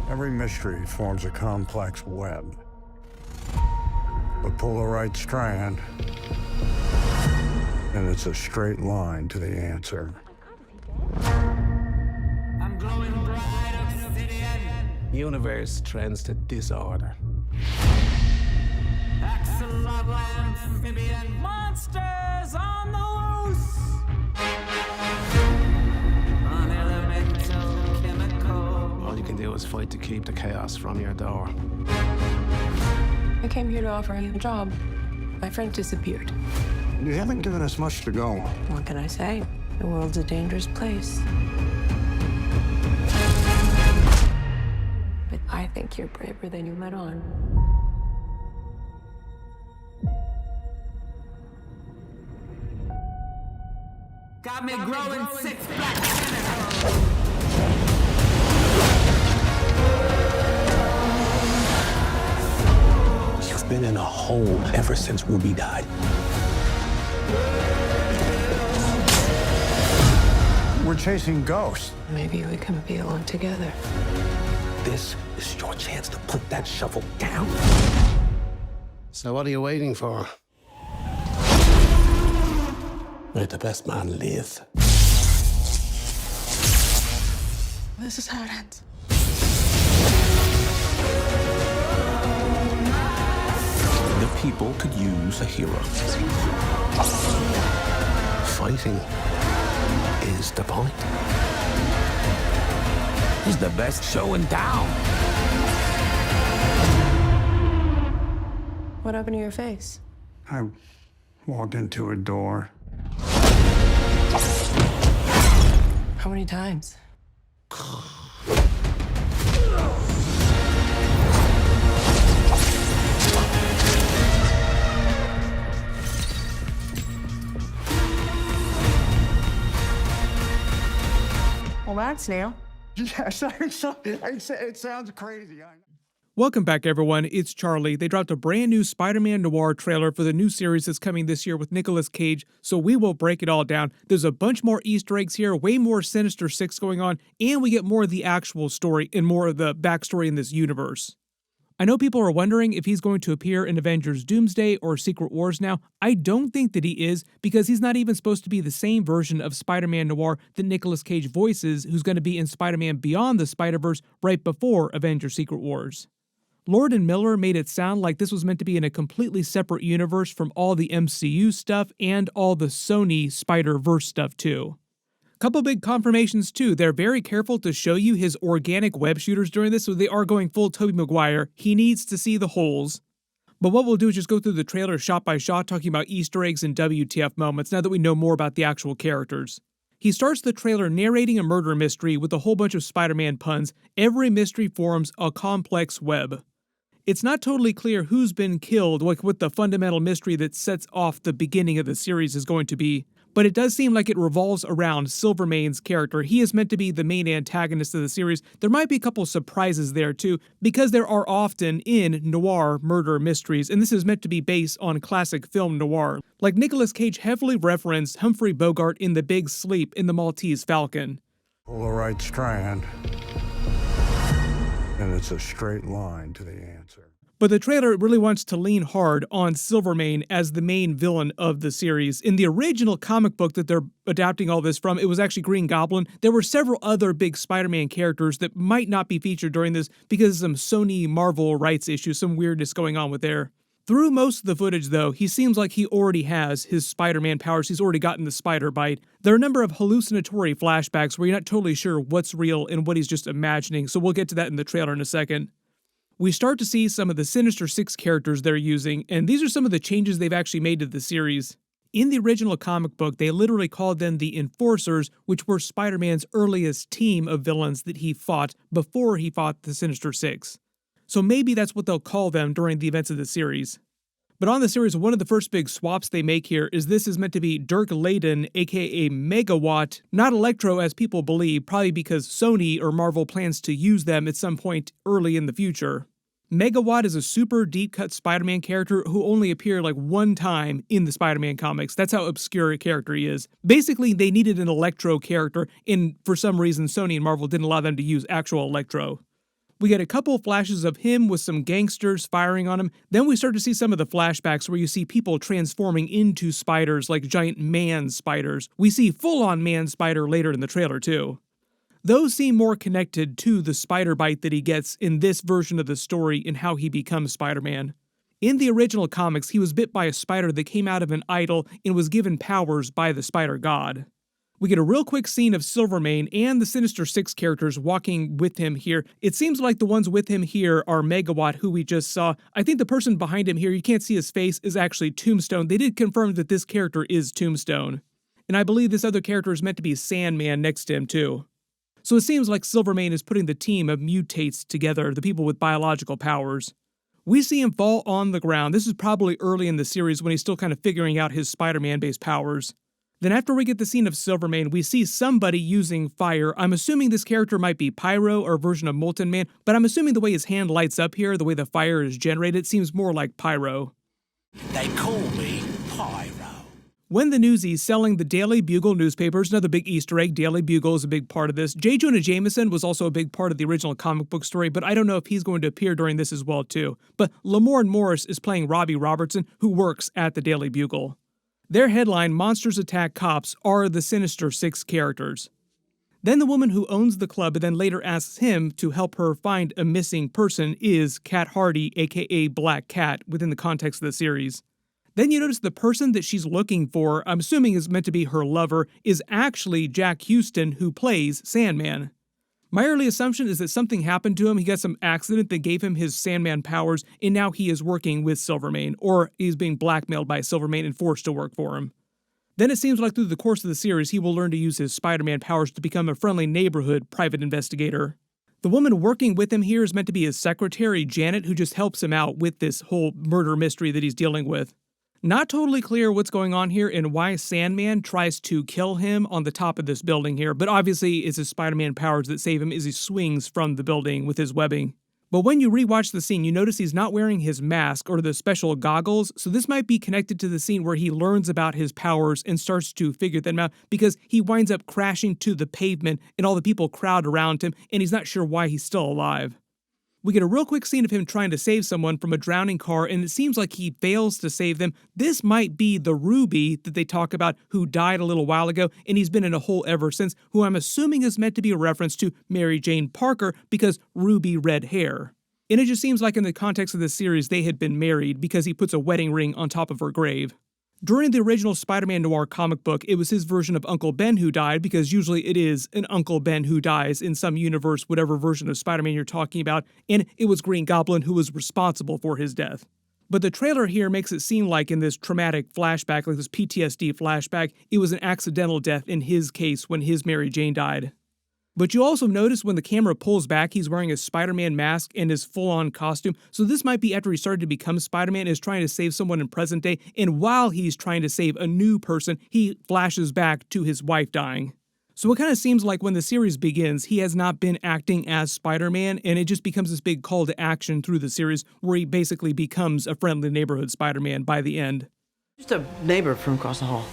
Every mystery forms a complex web. But pull the right strand, and it's a straight line to the answer. I'm glowing bright, obsidian. Universe trends to disorder. Axolotl amphibian. Monsters on the loose. Unelemental chemical. All you can do is fight to keep the chaos from your door. I came here to offer you a job. My friend disappeared. You haven't given us much to go. What can I say? The world's a dangerous place. But I think you're braver than you let on. Got me growing 6 black tentacles. You've been in a hole ever since Ruby died. We're chasing ghosts. Maybe we can be alone together. This is your chance to put that shovel down. So what are you waiting for? Let the best man live. This is how it ends. The people could use a hero. Fighting is the point. He's the best show in town. What happened to your face? I walked into a door. How many times? Well, that's new. Yes, it sounds crazy. Welcome back, everyone. It's Charlie. They dropped a brand new Spider-Man Noir trailer for the new series that's coming this year with Nicolas Cage, so we will break it all down. There's a bunch more Easter eggs here, way more Sinister Six going on, and we get more of the actual story and more of the backstory in this universe. I know people are wondering if he's going to appear in Avengers Doomsday or Secret Wars now. I don't think that he is, because he's not even supposed to be the same version of Spider-Man Noir that Nicolas Cage voices, who's going to be in Spider-Man Beyond the Spider-Verse right before Avengers Secret Wars. Lord and Miller made it sound like this was meant to be in a completely separate universe from all the MCU stuff and all the Sony Spider-Verse stuff too. Couple big confirmations too. They're very careful to show you his organic web shooters during this, so they are going full Tobey Maguire. He needs to see the holes. But what we'll do is just go through the trailer shot by shot, talking about Easter eggs and WTF moments now that we know more about the actual characters. He starts the trailer narrating a murder mystery with a whole bunch of Spider-Man puns. Every mystery forms a complex web. It's not totally clear who's been killed, like what the fundamental mystery that sets off the beginning of the series is going to be, but it does seem like it revolves around Silvermane's character. He is meant to be the main antagonist of the series. There might be a couple surprises there too, because there are often in noir murder mysteries, and this is meant to be based on classic film noir. Like Nicolas Cage heavily referenced Humphrey Bogart in The Big Sleep in The Maltese Falcon. Pull the right strand, and it's a straight line to the answer. But the trailer really wants to lean hard on Silvermane as the main villain of the series. In the original comic book that they're adapting all this from, it was actually Green Goblin. There were several other big Spider-Man characters that might not be featured during this because of some Sony Marvel rights issues, some weirdness going on with there. Through most of the footage, though, he seems like he already has his Spider-Man powers. He's already gotten the spider bite. There are a number of hallucinatory flashbacks where you're not totally sure what's real and what he's just imagining, so we'll get to that in the trailer in a second. We start to see some of the Sinister Six characters they're using, and these are some of the changes they've actually made to the series. In the original comic book, they literally called them the Enforcers, which were Spider-Man's earliest team of villains that he fought before he fought the Sinister Six. So maybe that's what they'll call them during the events of the series. But on the series, one of the first big swaps they make here is this is meant to be Dirk Layden, aka Megawatt, not Electro as people believe, probably because Sony or Marvel plans to use them at some point early in the future. Megawatt is a super deep-cut Spider-Man character who only appeared like one time in the Spider-Man comics. That's how obscure a character he is. Basically, they needed an Electro character, and for some reason, Sony and Marvel didn't allow them to use actual Electro. We get a couple of flashes of him with some gangsters firing on him. Then we start to see some of the flashbacks where you see people transforming into spiders like giant man spiders. We see full-on man spider later in the trailer too. Those seem more connected to the spider bite that he gets in this version of the story and how he becomes Spider-Man. In the original comics, he was bit by a spider that came out of an idol and was given powers by the spider god. We get a real quick scene of Silvermane and the Sinister Six characters walking with him here. It seems like the ones with him here are Megawatt, who we just saw. I think the person behind him here, you can't see his face, is actually Tombstone. They did confirm that this character is Tombstone. And I believe this other character is meant to be Sandman next to him too. So it seems like Silvermane is putting the team of mutates together, the people with biological powers. We see him fall on the ground. This is probably early in the series when he's still kind of figuring out his Spider-Man-based powers. Then after we get the scene of Silvermane, we see somebody using fire. I'm assuming this character might be Pyro or a version of Molten Man, but I'm assuming the way his hand lights up here, the way the fire is generated, seems more like Pyro. They call me Pyro. When the Newsies selling the Daily Bugle newspapers, another big Easter egg, Daily Bugle is a big part of this. J. Jonah Jameson was also a big part of the original comic book story, but I don't know if he's going to appear during this as well too. But Lamorne Morris is playing Robbie Robertson, who works at the Daily Bugle. Their headline, Monsters Attack Cops, are the Sinister Six characters. Then the woman who owns the club and then later asks him to help her find a missing person is Cat Hardy, aka Black Cat, within the context of the series. Then you notice the person that she's looking for, I'm assuming is meant to be her lover, is actually Jack Houston, who plays Sandman. My early assumption is that something happened to him, he got some accident that gave him his Sandman powers, and now he is working with Silvermane, or he's being blackmailed by Silvermane and forced to work for him. Then it seems like through the course of the series, he will learn to use his Spider-Man powers to become a friendly neighborhood private investigator. The woman working with him here is meant to be his secretary, Janet, who just helps him out with this whole murder mystery that he's dealing with. Not totally clear what's going on here and why Sandman tries to kill him on the top of this building here, but obviously it's his Spider-Man powers that save him as he swings from the building with his webbing. But when you rewatch the scene, you notice he's not wearing his mask or the special goggles, so this might be connected to the scene where he learns about his powers and starts to figure them out, because he winds up crashing to the pavement and all the people crowd around him, and he's not sure why he's still alive. We get a real quick scene of him trying to save someone from a drowning car, and it seems like he fails to save them. This might be the Ruby that they talk about who died a little while ago, and he's been in a hole ever since, who I'm assuming is meant to be a reference to Mary Jane Parker because Ruby red hair. And it just seems like in the context of this series they had been married because he puts a wedding ring on top of her grave. During the original Spider-Man Noir comic book, it was his version of Uncle Ben who died, because usually it is an Uncle Ben who dies in some universe, whatever version of Spider-Man you're talking about, and it was Green Goblin who was responsible for his death. But the trailer here makes it seem like in this traumatic flashback, like this PTSD flashback, it was an accidental death in his case when his Mary Jane died. But you also notice when the camera pulls back, he's wearing a Spider-Man mask and his full-on costume. So this might be after he started to become Spider-Man, is trying to save someone in present day. And while he's trying to save a new person, he flashes back to his wife dying. So it kind of seems like when the series begins, he has not been acting as Spider-Man, and it just becomes this big call to action through the series where he basically becomes a friendly neighborhood Spider-Man by the end. Just a neighbor from across the hall.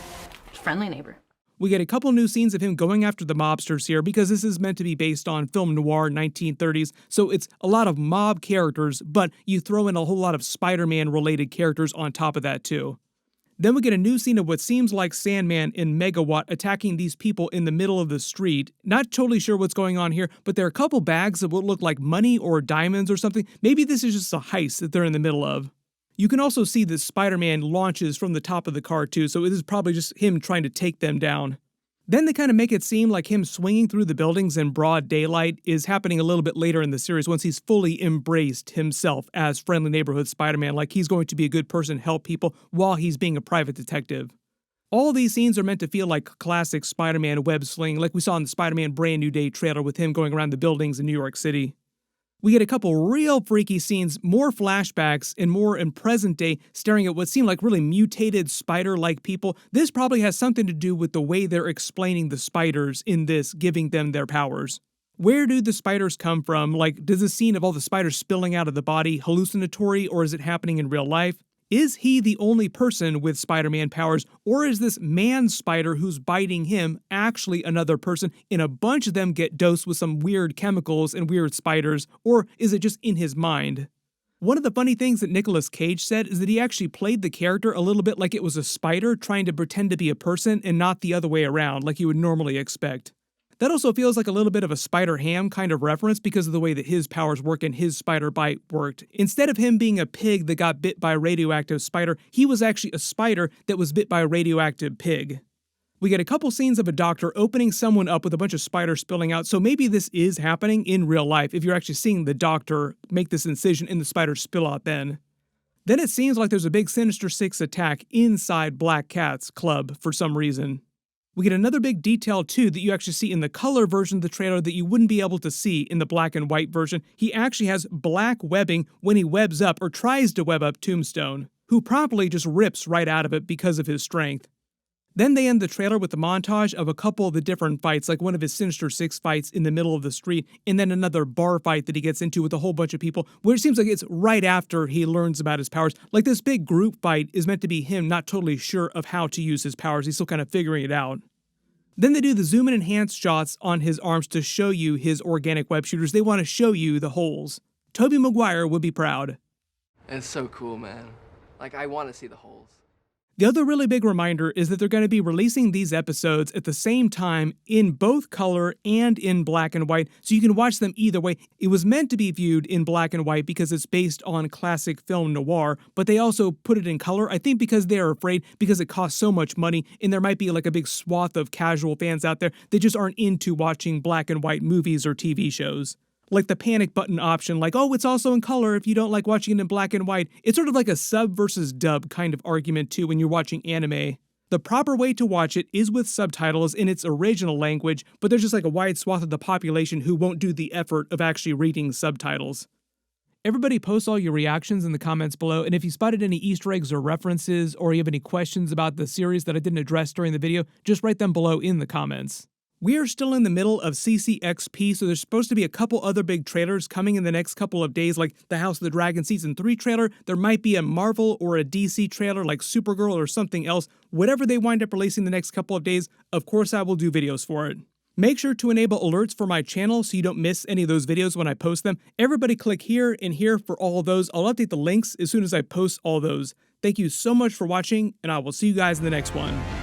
Friendly neighbor. We get a couple new scenes of him going after the mobsters here, because this is meant to be based on film noir 1930s, so it's a lot of mob characters, but you throw in a whole lot of Spider-Man related characters on top of that too. Then we get a new scene of what seems like Sandman and Megawatt attacking these people in the middle of the street. Not totally sure what's going on here, but there are a couple bags of what look like money or diamonds or something. Maybe this is just a heist that they're in the middle of. You can also see that Spider-Man launches from the top of the car too, so it is probably just him trying to take them down. Then they kind of make it seem like him swinging through the buildings in broad daylight is happening a little bit later in the series once he's fully embraced himself as friendly neighborhood Spider-Man, like he's going to be a good person, help people, while he's being a private detective. All of these scenes are meant to feel like classic Spider-Man web sling, like we saw in the Spider-Man Brand New Day trailer with him going around the buildings in New York City. We get a couple real freaky scenes, more flashbacks, and more in present day, staring at what seem like really mutated spider-like people. This probably has something to do with the way they're explaining the spiders in this, giving them their powers. Where do the spiders come from? Like, does the scene of all the spiders spilling out of the body hallucinatory, or is it happening in real life? Is he the only person with Spider-Man powers, or is this man-spider who's biting him actually another person, and a bunch of them get dosed with some weird chemicals and weird spiders, or is it just in his mind? One of the funny things that Nicolas Cage said is that he actually played the character a little bit like it was a spider trying to pretend to be a person and not the other way around like you would normally expect. That also feels like a little bit of a Spider-Ham kind of reference because of the way that his powers work and his spider bite worked. Instead of him being a pig that got bit by a radioactive spider, he was actually a spider that was bit by a radioactive pig. We get a couple scenes of a doctor opening someone up with a bunch of spiders spilling out, so maybe this is happening in real life if you're actually seeing the doctor make this incision and the spiders spill out then. Then it seems like there's a big Sinister Six attack inside Black Cat's club for some reason. We get another big detail too that you actually see in the color version of the trailer that you wouldn't be able to see in the black and white version. He actually has black webbing when he webs up or tries to web up Tombstone, who promptly just rips right out of it because of his strength. Then they end the trailer with a montage of a couple of the different fights, like one of his Sinister Six fights in the middle of the street, and then another bar fight that he gets into with a whole bunch of people, where it seems like it's right after he learns about his powers. Like this big group fight is meant to be him not totally sure of how to use his powers. He's still kind of figuring it out. Then they do the zoom and enhance shots on his arms to show you his organic web shooters. They want to show you the holes. Tobey Maguire would be proud. It's so cool, man. Like, I want to see the holes. The other really big reminder is that they're going to be releasing these episodes at the same time in both color and in black and white, so you can watch them either way. It was meant to be viewed in black and white because it's based on classic film noir, but they also put it in color, I think because they're afraid because it costs so much money, and there might be like a big swath of casual fans out there that just aren't into watching black and white movies or TV shows. Like the panic button option, like, oh, it's also in color if you don't like watching it in black and white. It's sort of like a sub versus dub kind of argument too when you're watching anime. The proper way to watch it is with subtitles in its original language, but there's just like a wide swath of the population who won't do the effort of actually reading subtitles. Everybody post all your reactions in the comments below, and if you spotted any Easter eggs or references, or you have any questions about the series that I didn't address during the video, just write them below in the comments. We are still in the middle of CCXP, so there's supposed to be a couple other big trailers coming in the next couple of days, like the House of the Dragon Season 3 trailer. There might be a Marvel or a DC trailer like Supergirl or something else. Whatever they wind up releasing the next couple of days, of course I will do videos for it. Make sure to enable alerts for my channel so you don't miss any of those videos when I post them. Everybody click here and here for all of those. I'll update the links as soon as I post all those. Thank you so much for watching, and I will see you guys in the next one.